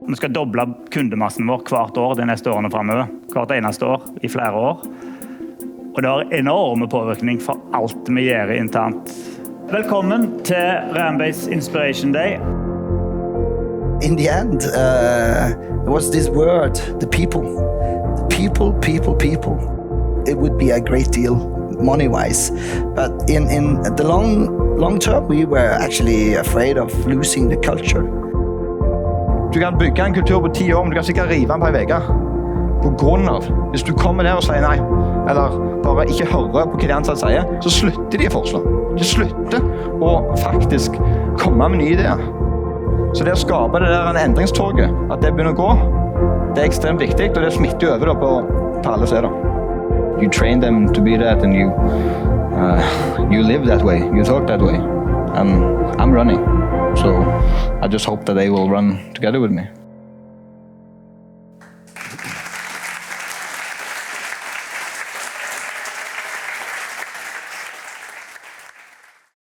Vi skal doble kundemassen vår hvert år de neste årene fremover. Hvert eneste år i flere år. Og det har enorme påvirkning for alt vi gjør internt. Velkommen til RamBase Inspiration Day. In the end, it was this word, the people. The people. It would be a great deal money-wise. But in the long term, we were actually afraid of losing the culture. Du kan bygge en kultur på 10 år, men du kan sikkert rive den på en vegge. På grunn av, hvis du kommer der og sier nei, eller bare ikke hører på hva de ansatte sier, så slutter de å foreslå. De slutter å faktisk komme med nye ideer. Så det å skape det der en endringstoget, at det begynner å gå, det er ekstremt viktig, og det smitter jo over da på alle steder. You train them to be that, and you live that way, you talk that way, and I'm running. So I just hope that they will run together with me.